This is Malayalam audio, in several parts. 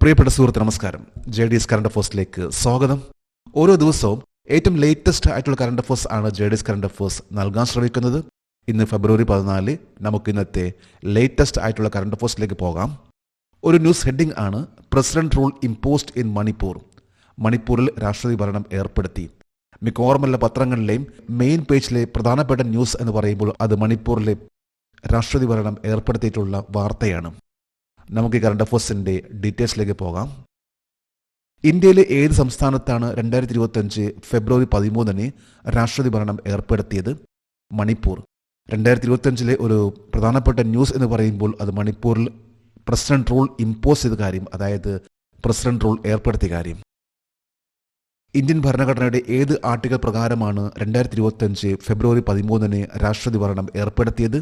പ്രിയപ്പെട്ട സുഹൃത്ത് നമസ്കാരം. JDS കറണ്ട് അഫേഴ്സിലേക്ക് സ്വാഗതം. ഓരോ ദിവസവും ഏറ്റവും ലേറ്റസ്റ്റ് ആയിട്ടുള്ള കറണ്ട് അഫേഴ്സ് ആണ് JDS കറണ്ട് അഫേഴ്സ് നൽകാൻ ശ്രമിക്കുന്നത്. ഇന്ന് ഫെബ്രുവരി 14. നമുക്ക് ഇന്നത്തെ ലേറ്റസ്റ്റ് ആയിട്ടുള്ള കറണ്ട് അഫേഴ്സിലേക്ക് പോകാം. ഒരു ന്യൂസ് ഹെഡിംഗ് ആണ് president rule imposed in Manipur. മണിപ്പൂരിൽ രാഷ്ട്രപതി ഭരണം ഏർപ്പെടുത്തി. മിക്കവാറും എല്ലാ പത്രങ്ങളിലെയും മെയിൻ പേജിലെ പ്രധാനപ്പെട്ട ന്യൂസ് എന്ന് പറയുമ്പോൾ അത് മണിപ്പൂരിലെ രാഷ്ട്രപതി ഭരണം ഏർപ്പെടുത്തിയിട്ടുള്ള വാർത്തയാണ്. നമുക്ക് ഈ കറണ്ട് അഫേഴ്സിൻ്റെ ഡീറ്റെയിൽസിലേക്ക് പോകാം. ഇന്ത്യയിലെ ഏത് സംസ്ഥാനത്താണ് 2025 ഫെബ്രുവരി 13 രാഷ്ട്രപതി ഭരണം ഏർപ്പെടുത്തിയത്? മണിപ്പൂർ. 2025 ഒരു പ്രധാനപ്പെട്ട ന്യൂസ് എന്ന് പറയുമ്പോൾ അത് മണിപ്പൂരിൽ പ്രസിഡന്റ് റൂൾ ഇമ്പോസ് ചെയ്ത കാര്യം, അതായത് പ്രസിഡന്റ് റൂൾ ഏർപ്പെടുത്തിയ കാര്യം. ഇന്ത്യൻ ഭരണഘടനയുടെ ഏത് ആർട്ടിക്കിൾ പ്രകാരമാണ് 2025 ഫെബ്രുവരി 13 രാഷ്ട്രപതി ഭരണം ഏർപ്പെടുത്തിയത്?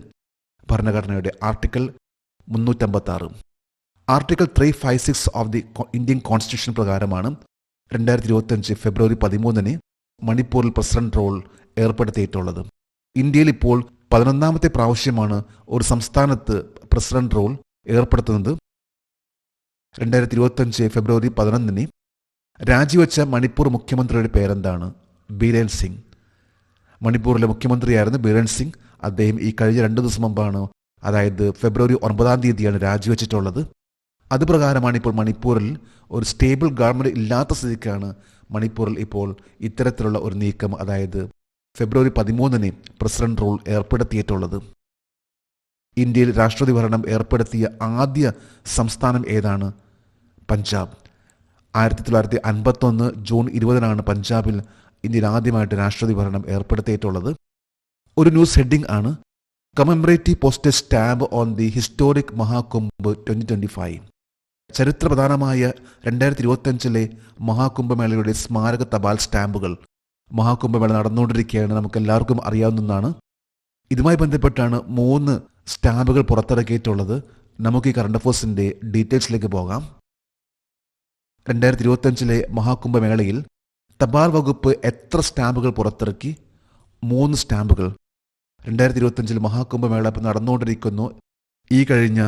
ഭരണഘടനയുടെ article 356. Article 356 of the Indian constitution പ്രകാരമാണ് 2025 ഫെബ്രുവരി 13 മണിപ്പൂരിൽ പ്രസിഡന്റ് റൂൾ ഏർപ്പെടുത്തിയിട്ടുള്ളത്. ഇന്ത്യയിൽ ഇപ്പോൾ 11ാമത്തെ പ്രാവശ്യമാണ് ഒരു സംസ്ഥാനത്ത് പ്രസിഡന്റ് റൂൾ ഏർപ്പെടുത്തുന്നത്. 2025 ഫെബ്രുവരി 11 രാജിവെച്ച മണിപ്പൂർ മുഖ്യമന്ത്രിയുടെ പേരെന്താണ്? ബീരേൻ സിംഗ്. മണിപ്പൂരിലെ മുഖ്യമന്ത്രിയായിരുന്നു ബീരേൻ സിംഗ്. അദ്ദേഹം ഈ കഴിഞ്ഞ 2 ദിവസം മുമ്പാണ്, അതായത് ഫെബ്രുവരി 9 രാജിവെച്ചിട്ടുള്ളത്. അതുപ്രകാരമാണ് ഇപ്പോൾ മണിപ്പൂരിൽ ഒരു സ്റ്റേബിൾ ഗവൺമെൻറ് ഇല്ലാത്ത സ്ഥിതിക്കാണ് മണിപ്പൂരിൽ ഇപ്പോൾ ഇത്തരത്തിലുള്ള ഒരു നീക്കം, അതായത് ഫെബ്രുവരി 13 പ്രസിഡന്റ് റൂൾ ഏർപ്പെടുത്തിയിട്ടുള്ളത്. ഇന്ത്യയിൽ രാഷ്ട്രപതി ഭരണം ഏർപ്പെടുത്തിയ ആദ്യ സംസ്ഥാനം ഏതാണ്? പഞ്ചാബ്. 1951 ജൂൺ 20 പഞ്ചാബിൽ ഇന്ത്യയിൽ ആദ്യമായിട്ട് രാഷ്ട്രപതി ഭരണം ഏർപ്പെടുത്തിയിട്ടുള്ളത്. ഒരു ന്യൂസ് ഹെഡിംഗ് ആണ് commemorative postage stamp on the historic Mahakumbh 2025. ചരിത്രപ്രധാനമായ 2025 മഹാകുംഭമേളയുടെ സ്മാരക തപാൽ സ്റ്റാമ്പുകൾ. മഹാകുംഭമേള നടന്നുകൊണ്ടിരിക്കുകയാണ്, നമുക്കെല്ലാവർക്കും അറിയാവുന്നതാണ്. ഇതുമായി ബന്ധപ്പെട്ടാണ് 3 സ്റ്റാമ്പുകൾ പുറത്തിറക്കിയിട്ടുള്ളത്. നമുക്ക് ഈ കറണ്ട് അഫേഴ്സിൻ്റെ ഡീറ്റെയിൽസിലേക്ക് പോകാം. 2025 മഹാകുംഭമേളയിൽ തപാൽ വകുപ്പ് എത്ര സ്റ്റാമ്പുകൾ പുറത്തിറക്കി? 3 സ്റ്റാമ്പുകൾ. 2025 മഹാകുംഭമേള നടന്നുകൊണ്ടിരിക്കുന്നു. ഈ കഴിഞ്ഞ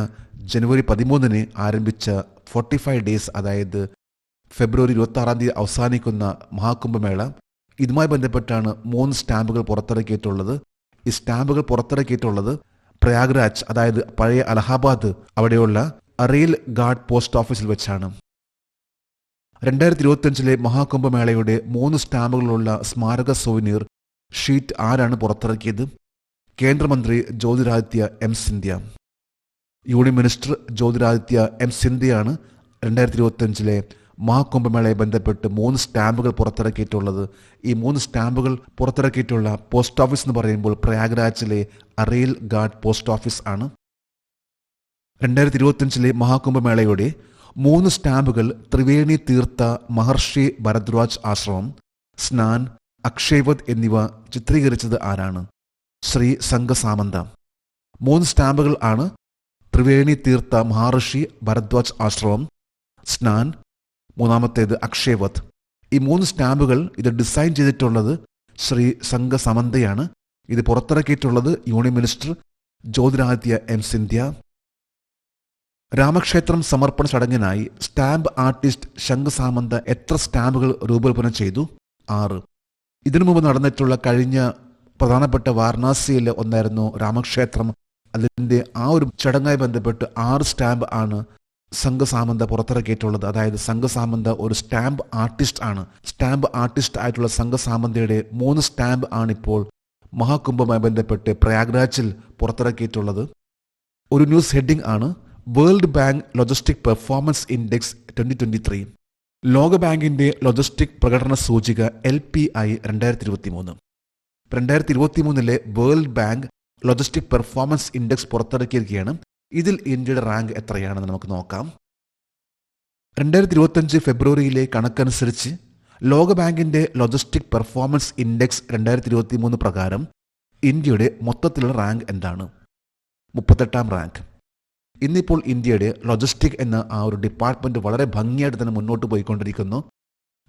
ജനുവരി 13 ആരംഭിച്ച 45 ഡേയ്സ്, അതായത് ഫെബ്രുവരി 26 അവസാനിക്കുന്ന മഹാകുംഭമേള, ഇതുമായി ബന്ധപ്പെട്ടാണ് 3 സ്റ്റാമ്പുകൾ പുറത്തിറക്കിയിട്ടുള്ളത്. ഈ സ്റ്റാമ്പുകൾ പുറത്തിറക്കിയിട്ടുള്ളത് പ്രയാഗ്രാജ്, അതായത് പഴയ അലഹാബാദ്, അവിടെയുള്ള അറേൽ ഗാർഡ് പോസ്റ്റ് ഓഫീസിൽ വെച്ചാണ്. 2025 മഹാകുംഭമേളയുടെ 3 സ്റ്റാമ്പുകളുള്ള സ്മാരക സോവനീർ ഷീറ്റ് ആരാണ് പുറത്തിറക്കിയത്? കേന്ദ്രമന്ത്രി Jyotiraditya M Scindia. Union minister Jyotiraditya M സിന്ധ്യയാണ് 2025 മഹാകുംഭമേളയെ ബന്ധപ്പെട്ട് 3 സ്റ്റാമ്പുകൾ പുറത്തിറക്കിയിട്ടുള്ളത്. ഈ 3 സ്റ്റാമ്പുകൾ പുറത്തിറക്കിയിട്ടുള്ള പോസ്റ്റ് ഓഫീസ് എന്ന് പറയുമ്പോൾ പ്രയാഗ്രാജിലെ അറേൽ ഗാർഡ് പോസ്റ്റ് ഓഫീസ് ആണ്. 2025 മഹാകുംഭമേളയുടെ 3 സ്റ്റാമ്പുകൾ ത്രിവേണി തീർത്ഥ മഹർഷി ഭരദ്വാജ് ആശ്രമം, സ്നാൻ, അക്ഷയവത് എന്നിവ ചിത്രീകരിച്ചത് ആരാണ്? ശ്രീ സംഘസാമന്ത. 3 സ്റ്റാമ്പുകൾ ആണ് ത്രിവേണി തീർത്ഥ മഹർഷി ഭരദ്വാജ് ആശ്രമം, സ്നാൻ, മൂന്നാമത്തേത് അക്ഷയവത്. ഈ 3 സ്റ്റാമ്പുകൾ ഇത് ഡിസൈൻ ചെയ്തിട്ടുള്ളത് ശ്രീ സംഘസാമന്തയാണ്. ഇത് പുറത്തിറക്കിയിട്ടുള്ളത് union minister Jyotiraditya M Scindia. രാമക്ഷേത്രം സമർപ്പണ ചടങ്ങിനായി സ്റ്റാമ്പ് ആർട്ടിസ്റ്റ് ശംഖസാമന്ത എത്ര സ്റ്റാമ്പുകൾ രൂപകൽപ്പന ചെയ്തു? 6. ഇതിനു മുമ്പ് നടന്നിട്ടുള്ള കഴിഞ്ഞ പ്രധാനപ്പെട്ട വാരണാസിയിലെ ഒന്നായിരുന്നു രാമക്ഷേത്രം. അതിൻ്റെ ആ ഒരു ചടങ്ങായി ബന്ധപ്പെട്ട് 6 സ്റ്റാമ്പ് ആണ് സംഘസാമന്ത പുറത്തിറക്കിയിട്ടുള്ളത്. അതായത് സംഘസാമന്ത ഒരു സ്റ്റാമ്പ് ആർട്ടിസ്റ്റ് ആണ്. സ്റ്റാമ്പ് ആർട്ടിസ്റ്റ് ആയിട്ടുള്ള സംഘസാമന്തയുടെ 3 സ്റ്റാമ്പ് ആണിപ്പോൾ മഹാകുംഭവുമായി ബന്ധപ്പെട്ട് പ്രയാഗ്രാജിൽ പുറത്തിറക്കിയിട്ടുള്ളത്. ഒരു ന്യൂസ് ഹെഡിംഗ് ആണ് World Bank logistic performance index 2023. ലോകബാങ്കിന്റെ ലോജിസ്റ്റിക് പ്രകടന സൂചിക LPI 2023. 2023 World Bank logistic performance index പുറത്തിറക്കിയിരിക്കുകയാണ്. ഇതിൽ ഇന്ത്യയുടെ റാങ്ക് എത്രയാണെന്ന് നമുക്ക് നോക്കാം. 2025 ഫെബ്രുവരിയിലെ കണക്കനുസരിച്ച് ലോകബാങ്കിന്റെ ലോജിസ്റ്റിക് പെർഫോമൻസ് ഇൻഡെക്സ് 2023 പ്രകാരം ഇന്ത്യയുടെ മൊത്തത്തിലുള്ള റാങ്ക് എന്താണ്? 38ാം റാങ്ക്. ഇന്നിപ്പോൾ ഇന്ത്യയുടെ ലോജിസ്റ്റിക് എന്ന ആ ഒരു ഡിപ്പാർട്ട്മെന്റ് വളരെ ഭംഗിയായിട്ട് തന്നെ മുന്നോട്ട് പോയിക്കൊണ്ടിരിക്കുന്നു.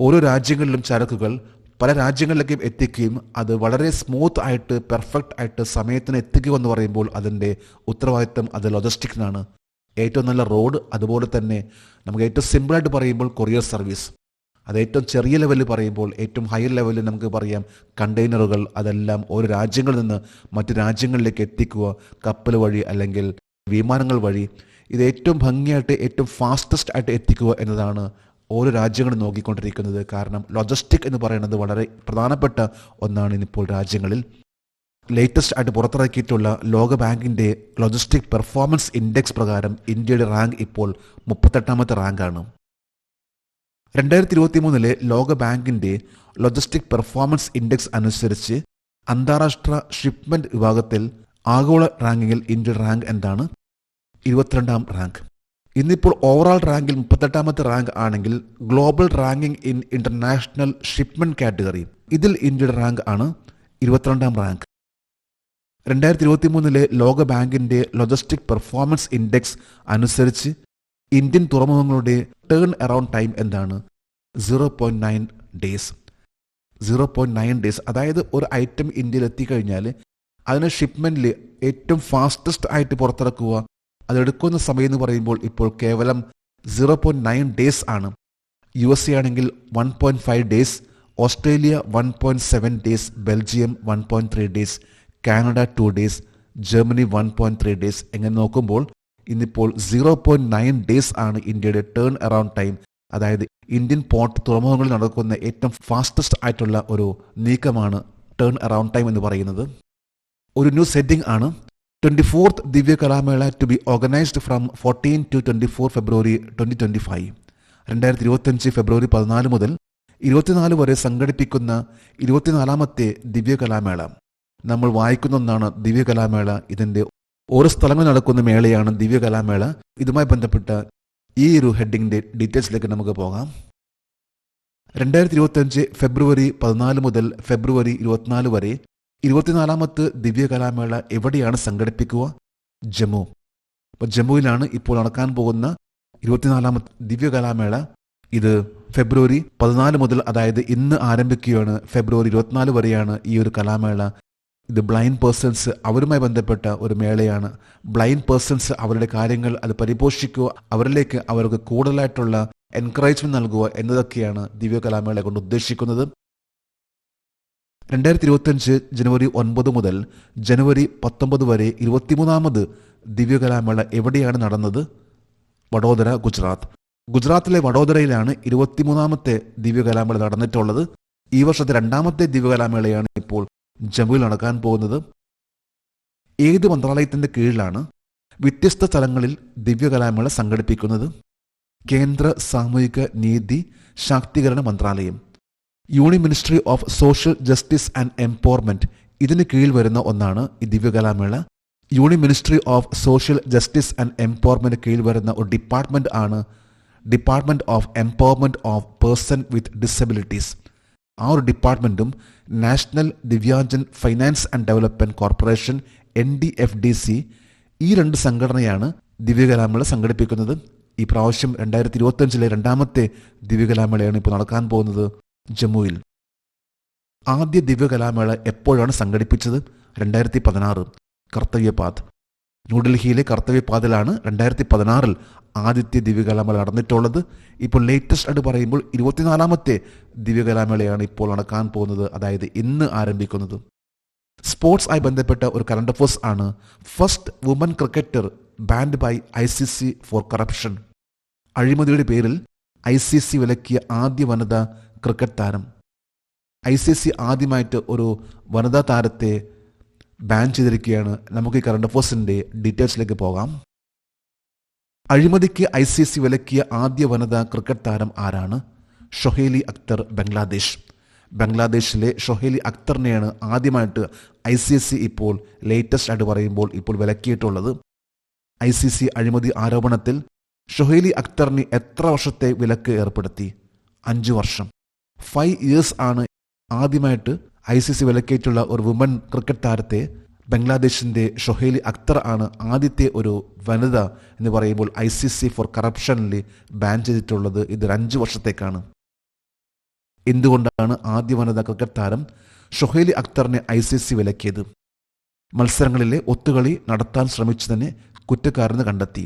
ഓരോ രാജ്യങ്ങളിലും ചരക്കുകൾ പല രാജ്യങ്ങളിലേക്കും എത്തിക്കുകയും അത് വളരെ സ്മൂത്ത് ആയിട്ട് പെർഫെക്റ്റ് ആയിട്ട് സമയത്തിന് എത്തിക്കുക എന്ന് പറയുമ്പോൾ അതിൻ്റെ ഉത്തരവാദിത്തം അത് ലോജിസ്റ്റിക്സിനാണ്. ഏറ്റവും നല്ല റോഡ്, അതുപോലെ തന്നെ നമുക്ക് ഏറ്റവും സിമ്പിളായിട്ട് പറയുമ്പോൾ കൊറിയർ സർവീസ്, അത് ഏറ്റവും ചെറിയ ലെവലിൽ പറയുമ്പോൾ ഏറ്റവും ഹൈ ലെവലിൽ നമുക്ക് പറയാം കണ്ടെയ്നറുകൾ, അതെല്ലാം ഓരോ രാജ്യങ്ങളിൽ നിന്ന് മറ്റു രാജ്യങ്ങളിലേക്ക് എത്തിക്കുക കപ്പൽ വഴി അല്ലെങ്കിൽ വിമാനങ്ങൾ വഴി. ഇത് ഏറ്റവും ഭംഗിയായിട്ട് ഏറ്റവും ഫാസ്റ്റസ്റ്റ് ആയിട്ട് എത്തിക്കുക എന്നതാണ് ഓരോ രാജ്യങ്ങളും നോക്കിക്കൊണ്ടിരിക്കുന്നത്. കാരണം ലോജിസ്റ്റിക് എന്ന് പറയുന്നത് വളരെ പ്രധാനപ്പെട്ട ഒന്നാണ് ഇന്നിപ്പോൾ രാജ്യങ്ങളിൽ. ലേറ്റസ്റ്റ് ആയിട്ട് പുറത്തിറക്കിയിട്ടുള്ള ലോക ബാങ്കിൻ്റെ ലോജിസ്റ്റിക് പെർഫോമൻസ് ഇൻഡെക്സ് പ്രകാരം ഇന്ത്യയുടെ റാങ്ക് ഇപ്പോൾ 38ാമത്തെ റാങ്കാണ്. 2023 ലോക ബാങ്കിൻ്റെ ലോജിസ്റ്റിക് പെർഫോമൻസ് ഇൻഡെക്സ് അനുസരിച്ച് അന്താരാഷ്ട്ര ഷിപ്മെന്റ് വിഭാഗത്തിൽ ആഗോള റാങ്കിങ്ങിൽ ഇന്ത്യയുടെ റാങ്ക് എന്താണ്? 22ാം റാങ്ക്. ഇന്നിപ്പോൾ ഓവറോൾ റാങ്കിൽ 38ാമത്തെ റാങ്ക് ആണെങ്കിൽ global ranking in international shipment category ഇതിൽ ഇന്ത്യയുടെ റാങ്ക് ആണ് 22ാം റാങ്ക്. 2023 ലോക ബാങ്കിന്റെ ലോജിസ്റ്റിക് പെർഫോമൻസ് ഇൻഡെക്സ് അനുസരിച്ച് ഇന്ത്യൻ തുറമുഖങ്ങളുടെ ടേൺ അറൗണ്ട് ടൈം എന്താണ്? 0.9 ഡേയ്സ്. 0.9 ഡേയ്സ്, അതായത് ഒരു ഐറ്റം ഇന്ത്യയിൽ എത്തിക്കഴിഞ്ഞാൽ അതിന് ഷിപ്മെന്റിൽ ഏറ്റവും ഫാസ്റ്റസ്റ്റ് ആയിട്ട് പുറത്തിറക്കുക, അതെടുക്കുന്ന സമയം എന്ന് പറയുമ്പോൾ ഇപ്പോൾ കേവലം 0.9 ഡേയ്സ് ആണ്. USA ആണെങ്കിൽ 1.5 days, Australia 1.7 days, Belgium 1.3 days, Canada 2 days, Germany 1.3 days. എങ്ങനെ നോക്കുമ്പോൾ ഇന്നിപ്പോൾ 0.9 ഡേയ്സ് ആണ് ഇന്ത്യയുടെ ടേൺ അറൗണ്ട് ടൈം. അതായത് ഇന്ത്യൻ പോർട്ട് തുറമുഖങ്ങളിൽ നടക്കുന്ന ഏറ്റവും ഫാസ്റ്റസ്റ്റ് ആയിട്ടുള്ള ഒരു നീക്കമാണ് ടേൺ അറൗണ്ട് ടൈം എന്ന് പറയുന്നത്. ഒരു ന്യൂസ് ഹെഡിംഗ് ആണ് 24th Divya Kalamela to be organised from 14 to 24 February 2025. 2025 February 14 മുതൽ 24 വരെ സംഘടിപ്പിക്കുന്ന 24ാമത്തെ ദിവ്യ കലാമേള. നമ്മൾ വായിക്കുന്ന ഒന്നാണ് ദിവ്യ കലാമേള. ഇതിൻ്റെ ഓരോ സ്ഥലങ്ങളിൽ നടക്കുന്ന മേളയാണ് ദിവ്യ കലാമേള. ഇതുമായി ബന്ധപ്പെട്ട ഈ ഒരു ഹെഡിങ്ങിൻ്റെ ഡീറ്റെയിൽസിലേക്ക് നമുക്ക് പോകാം. 2025 ഫെബ്രുവരി 14 മുതൽ ഫെബ്രുവരി 24 വരെ 24ാമത്തെ ദിവ്യ കലാമേള എവിടെയാണ് സംഘടിപ്പിക്കുക? ജമ്മു. അപ്പോൾ ജമ്മുവിലാണ് ഇപ്പോൾ നടക്കാൻ പോകുന്ന 24ാമത്തെ ദിവ്യ കലാമേള. ഇത് ഫെബ്രുവരി 14 മുതൽ, അതായത് ഇന്ന് ആരംഭിക്കുകയാണ്. ഫെബ്രുവരി 24 വരെയാണ് ഈ ഒരു കലാമേള. ഇത് ബ്ലൈൻഡ് പേഴ്സൺസ് അവരുമായി ബന്ധപ്പെട്ട ഒരു മേളയാണ്. ബ്ലൈൻഡ് പേഴ്സൺസ് അവരുടെ കാര്യങ്ങൾ അത് പരിപോഷിക്കുക, അവരിലേക്ക് അവർക്ക് കൂടുതലായിട്ടുള്ള എൻകറേജ്മെന്റ് നൽകുക എന്നതൊക്കെയാണ് ദിവ്യ കലാമേള കൊണ്ട് ഉദ്ദേശിക്കുന്നത്. 2025 ജനുവരി 9 മുതൽ ജനുവരി 19 വരെ 23ാമത് ദിവ്യ കലാമേള എവിടെയാണ് നടന്നത്? വഡോദര, ഗുജറാത്ത്. ഗുജറാത്തിലെ വഡോദരയിലാണ് 23ാമത്തെ ദിവ്യ കലാമേള നടന്നിട്ടുള്ളത്. ഈ വർഷത്തെ 2ാമത്തെ ദിവ്യ കലാമേളയാണ് ഇപ്പോൾ ജമ്മുവിൽ നടക്കാൻ പോകുന്നത്. ഏത് മന്ത്രാലയത്തിന്റെ കീഴിലാണ് വ്യത്യസ്ത സ്ഥലങ്ങളിൽ ദിവ്യ കലാമേള സംഘടിപ്പിക്കുന്നത്? കേന്ദ്ര സാമൂഹിക നീതി ശാക്തീകരണ മന്ത്രാലയം. Union ministry of social justice and empowerment ഇതിന് കീഴിൽ വരുന്ന ഒന്നാണ് ഈ Divya Kalamela. Union ministry of social justice and empowerment കീഴിൽ വരുന്ന ഒരു ഡിപ്പാർട്ട്മെന്റ് ആണ് department of empowerment of person with disabilities. ആ ഒരു ഡിപ്പാർട്ട്മെന്റും national Divyangjan finance and development corporation NDFDC ഈ രണ്ട് സംഘടനയാണ് ദിവ്യകലാമേള സംഘടിപ്പിക്കുന്നത്. ഈ പ്രാവശ്യം 2025 2ാമത്തെ ദിവ്യകലാമേളയാണ് ഇപ്പോൾ നടക്കാൻ പോകുന്നത് ജമ്മുവിൽ. ആദ്യ ദിവ്യകലാമേള എപ്പോഴാണ് സംഘടിപ്പിച്ചത്? 2016 കർത്തവ്യപാത്. ന്യൂഡൽഹിയിലെ കർത്തവ്യപാതിലാണ് 2016 ആദ്യത്തെ ദിവ്യകലാമേള നടന്നിട്ടുള്ളത്. ഇപ്പോൾ ലേറ്റസ്റ്റ് ആയിട്ട് പറയുമ്പോൾ 24ാമത്തെ ദിവ്യകലാമേളയാണ് ഇപ്പോൾ നടക്കാൻ പോകുന്നത്, അതായത് ഇന്ന് ആരംഭിക്കുന്നത്. സ്പോർട്സ് ആയി ബന്ധപ്പെട്ട ഒരു കറണ്ട് അഫയേഴ്സ് ആണ്. First woman cricketer banned by ICC for corruption. അഴിമതിയുടെ പേരിൽ ICC വിലക്കിയ ആദ്യ വനിതാ ക്രിക്കറ്റ് താരം. ICC ആദ്യമായിട്ട് ഒരു വനിതാ താരത്തെ ബാൻ ചെയ്തിരിക്കുകയാണ്. നമുക്ക് ഈ കറണ്ട് അഫയേഴ്സിന്റെ ഡീറ്റെയിൽസിലേക്ക് പോകാം. അഴിമതിക്ക് ICC വിലക്കിയ ആദ്യ വനിതാ ക്രിക്കറ്റ് താരം ആരാണ്? ഷൊഹൈലി അക്തർ, ബംഗ്ലാദേശ്. ബംഗ്ലാദേശിലെ ഷൊഹൈലി അക്തറിനെയാണ് ആദ്യമായിട്ട് ICC ഇപ്പോൾ ലേറ്റസ്റ്റ് ആയിട്ട് പറയുമ്പോൾ ഇപ്പോൾ വിലക്കിയിട്ടുള്ളത്. ICC അഴിമതി ആരോപണത്തിൽ ഷൊഹൈലി അക്തറിന് എത്ര വർഷത്തെ വിലക്ക് ഏർപ്പെടുത്തി? 5 വർഷം. 5 years ആണ് ആദ്യമായിട്ട് ICC വിലക്കിയിട്ടുള്ള ഒരു വുമൻ ക്രിക്കറ്റ് താരത്തെ. ബംഗ്ലാദേശിന്റെ ഷൊഹൈലി അക്തർ ആണ് ആദ്യത്തെ ഒരു വനിത എന്ന് പറയുമ്പോൾ ICC ഫോർ കറപ്ഷനിൽ ബാൻ ചെയ്തിട്ടുള്ളത്. ഇത് 5 വർഷത്തേക്കാണ്. എന്തുകൊണ്ടാണ് ആദ്യ വനിതാ ക്രിക്കറ്റ് താരം ഷൊഹൈലി അക്തറിനെ ICC വിലക്കിയത്? മത്സരങ്ങളിലെ ഒത്തുകളി നടത്താൻ ശ്രമിച്ചതിന് കുറ്റക്കാരെന്ന് കണ്ടെത്തി.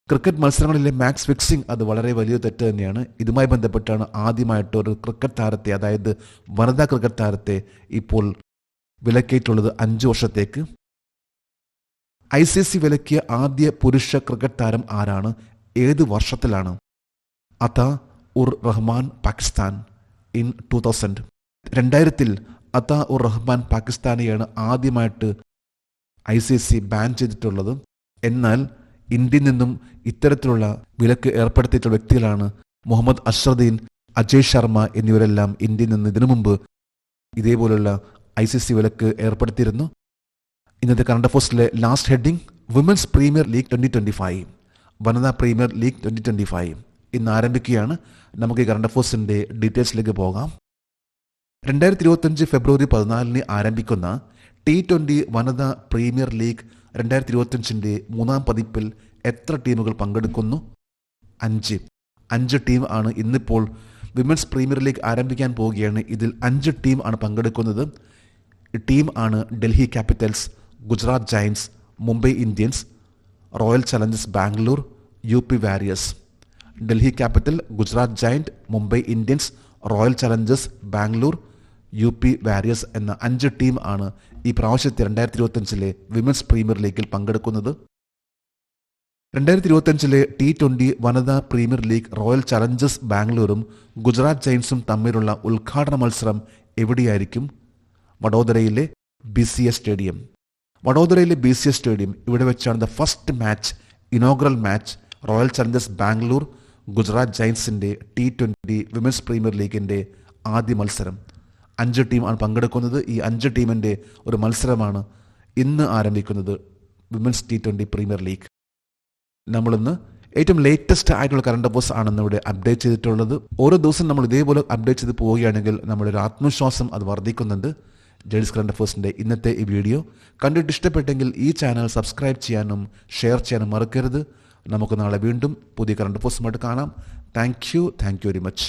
ക്രിക്കറ്റ് മത്സരങ്ങളിലെ മാച്ച് ഫിക്സിംഗ് അത് വളരെ വലിയ തെറ്റ് തന്നെയാണ്. ഇതുമായി ബന്ധപ്പെട്ടാണ് ആദ്യമായിട്ട് ഒരു ക്രിക്കറ്റ് താരത്തെ, അതായത് വനിതാ ക്രിക്കറ്റ് താരത്തെ ഇപ്പോൾ വിലക്കിയിട്ടുള്ളത് 5 വർഷത്തേക്ക്. ICC വിലക്കിയ ആദ്യ പുരുഷ ക്രിക്കറ്റ് താരം ആരാണ്? ഏത് വർഷത്തിലാണ്? അതാ ഉർ റഹ്മാൻ, പാകിസ്ഥാൻ, ഇൻ 2000. 2000 അതാ ഉർ റഹ്മാൻ പാകിസ്ഥാനെയാണ് ആദ്യമായിട്ട് ICC ബാൻ ചെയ്തിട്ടുള്ളത്. എന്നാൽ ഇന്ത്യയിൽ നിന്നും ഇത്തരത്തിലുള്ള വിലക്ക് ഏർപ്പെടുത്തിയിട്ടുള്ള വ്യക്തികളാണ് മുഹമ്മദ് അസ്ഹറുദ്ദീൻ, അജയ് ശർമ്മ എന്നിവരെല്ലാം ഇന്ത്യയിൽ നിന്ന് ഇതിനു മുമ്പ് ഇതേപോലുള്ള ICC വിലക്ക് ഏർപ്പെടുത്തിയിരുന്നു. ഇന്നത്തെ കറണ്ട് അഫയേഴ്സിലെ last heading women's premier league 2025, വനിതാ പ്രീമിയർ ലീഗ് 2025 ഇന്ന് ആരംഭിക്കുകയാണ്. നമുക്ക് ഈ കറണ്ട് അഫയേഴ്സിന്റെ ഡീറ്റെയിൽസിലേക്ക് പോകാം. 2025 ഫെബ്രുവരി 14 ആരംഭിക്കുന്ന T20 വനിതാ പ്രീമിയർ ലീഗ് 2025 മൂന്നാം പതിപ്പിൽ എത്ര ടീമുകൾ പങ്കെടുക്കുന്നു? 5 ടീം ആണ് ഇന്നിപ്പോൾ വിമൻസ് പ്രീമിയർ ലീഗ് ആരംഭിക്കാൻ പോവുകയാണ്. ഇതിൽ 5 ടീം ആണ് പങ്കെടുക്കുന്നത്. ടീം ആണ് Delhi Capitals, Gujarat giants, Mumbai Indians, royal Challengers Bangalore, UP warriors. Delhi capital, Gujarat giant, Mumbai Indians, royal Challengers Bangalore, UP warriors എന്ന 5 ടീം ആണ് ഈ പ്രാവശ്യത്തെ 2025 വിമൻസ് പ്രീമിയർ ലീഗിൽ പങ്കെടുക്കുന്നത്. 2025 T20 വനിതാ പ്രീമിയർ ലീഗ് റോയൽ ചലഞ്ചേഴ്സ് ബാംഗ്ലൂരും ഗുജറാത്ത് ജയൻസും തമ്മിലുള്ള ഉദ്ഘാടന മത്സരം എവിടെയായിരിക്കും? വഡോദരയിലെ BCS സ്റ്റേഡിയം. വഡോദരയിലെ BCS സ്റ്റേഡിയം, ഇവിടെ വെച്ചാണ് the first match, inaugural match, Royal Challengers Bangalore Gujarat ജയൻസിന്റെ T20 വിമൻസ് പ്രീമിയർ ലീഗിന്റെ ആദ്യ മത്സരം. 5 ടീം ആണ് പങ്കെടുക്കുന്നത്. ഈ 5 ടീമിന്റെ ഒരു മത്സരമാണ് ഇന്ന് ആരംഭിക്കുന്നത്, വിമൻസ് T20 പ്രീമിയർ ലീഗ്. നമ്മളിന്ന് ഏറ്റവും ലേറ്റസ്റ്റ് ആയിട്ടുള്ള കറണ്ട് അഫയേഴ്സ് ആണെന്ന് ഇവിടെ അപ്ഡേറ്റ് ചെയ്തിട്ടുള്ളത്. ഓരോ ദിവസം നമ്മൾ ഇതേപോലെ അപ്ഡേറ്റ് ചെയ്ത് പോവുകയാണെങ്കിൽ നമ്മുടെ ഒരു ആത്മവിശ്വാസം അത് വർദ്ധിക്കുന്നുണ്ട്. ജഡീസ് കറണ്ട് അഫയേഴ്സിന്റെ ഇന്നത്തെ ഈ വീഡിയോ കണ്ടിട്ട് ഇഷ്ടപ്പെട്ടെങ്കിൽ ഈ ചാനൽ സബ്സ്ക്രൈബ് ചെയ്യാനും ഷെയർ ചെയ്യാനും മറക്കരുത്. നമുക്ക് നാളെ വീണ്ടും പുതിയ കറണ്ട് അഫയേഴ്സുമായിട്ട് കാണാം. Thank you very much.